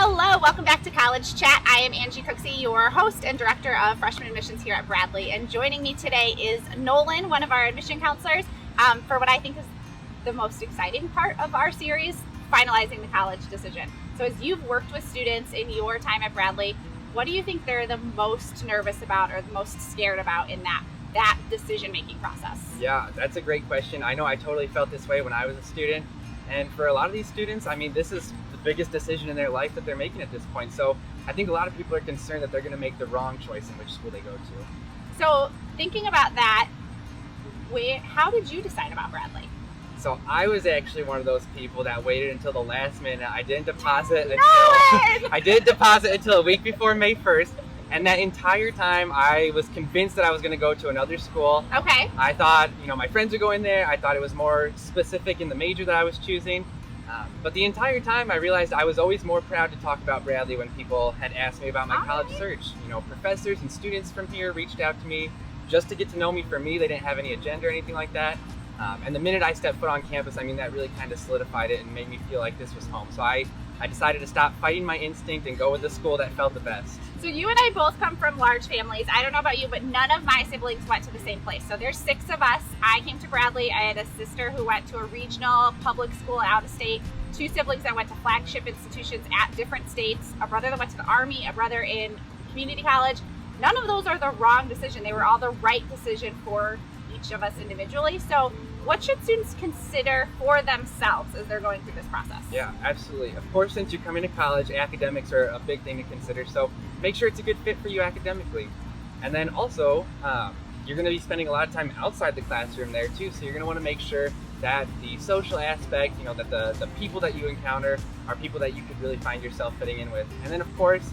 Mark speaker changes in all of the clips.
Speaker 1: Hello, welcome back to College Chat. I am Angie Cooksey, your host and director of freshman admissions here at Bradley. And joining me today is Nolan, one of our admission counselors, for what I think is the most exciting part of our series, finalizing the college decision. So as you've worked with students in your time at Bradley, what do you think they're the most nervous about or the most scared about in that decision-making process?
Speaker 2: Yeah, that's a great question. I know I totally felt this way when I was a student. And for a lot of these students, I mean, this is the biggest decision in their life that they're making at this point. So I think a lot of people are concerned that they're going to make the wrong choice in which school they go to.
Speaker 1: So thinking about that, how did you decide about Bradley?
Speaker 2: So I was actually one of those people that waited until the last minute. I didn't deposit until a week before May 1st. And that entire time, I was convinced that I was going to go to another school.
Speaker 1: Okay.
Speaker 2: I thought, my friends would go in there. I thought it was more specific in the major that I was choosing. But the entire time, I realized I was always more proud to talk about Bradley when people had asked me about my college search. Professors and students from here reached out to me just to get to know me for me. They didn't have any agenda or anything like that. And the minute I stepped foot on campus, that really kind of solidified it and made me feel like this was home. So I decided to stop fighting my instinct and go with the school that felt the best.
Speaker 1: So you and I both come from large families. I don't know about you, but none of my siblings went to the same place. So there's 6 of us. I came to Bradley. I had a sister who went to a regional public school out of state, 2 siblings that went to flagship institutions at different states, a brother that went to the Army, a brother in community college. None of those are the wrong decision. They were all the right decision for each of us individually. So what should students consider for themselves as they're going through this process?
Speaker 2: Yeah, absolutely. Of course, since you come into college, academics are a big thing to consider. So make sure it's a good fit for you academically. And then also, you're going to be spending a lot of time outside the classroom there too. So you're going to want to make sure that the social aspect, that the people that you encounter are people that you could really find yourself fitting in with. And then of course,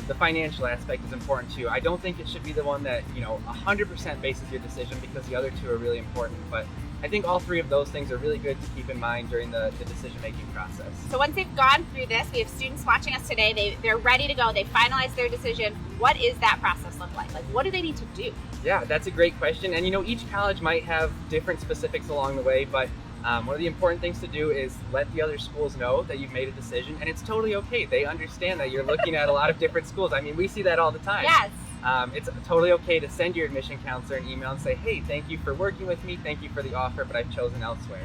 Speaker 2: the financial aspect is important too. I don't think it should be the one that 100% bases your decision, because the other 2 are really important. But I think all 3 of those things are really good to keep in mind during the decision-making process.
Speaker 1: So once they've gone through this, we have students watching us today, they're ready to go, they finalize their decision. What is that process look like? Like, what do they need to do?
Speaker 2: Yeah, that's a great question. And each college might have different specifics along the way, but one of the important things to do is let the other schools know that you've made a decision, and it's totally okay. They understand that you're looking at a lot of different schools. I mean, we see that all the time.
Speaker 1: Yes.
Speaker 2: It's totally okay to send your admission counselor an email and say, hey, thank you for working with me, thank you for the offer, but I've chosen elsewhere.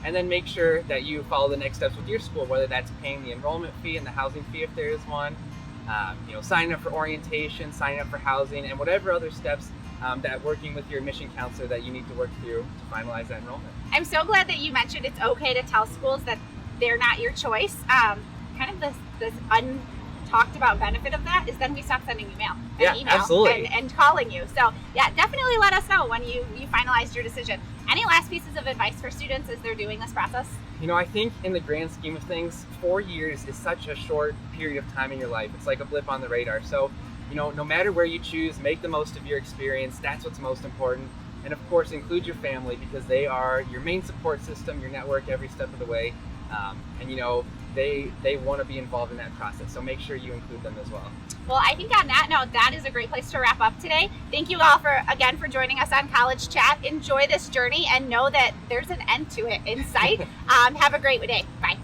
Speaker 2: And then make sure that you follow the next steps with your school, whether that's paying the enrollment fee and the housing fee if there is one, signing up for orientation, signing up for housing, and whatever other steps that working with your admission counselor that you need to work through to finalize that enrollment.
Speaker 1: I'm so glad that you mentioned it's okay to tell schools that they're not your choice. Kind of this untalked about benefit of that is then we stop sending email
Speaker 2: absolutely.
Speaker 1: and calling you. So yeah, definitely let us know when you finalized your decision. Any last pieces of advice for students as they're doing this process?
Speaker 2: I think in the grand scheme of things, 4 years is such a short period of time in your life. It's like a blip on the radar. So no matter where you choose, make the most of your experience. That's what's most important. And of course, include your family, because they are your main support system, your network every step of the way. They want to be involved in that process. So make sure you include them as well.
Speaker 1: Well, I think on that note, that is a great place to wrap up today. Thank you all for joining us on College Chat. Enjoy this journey and know that there's an end to it in sight. Have a great day. Bye.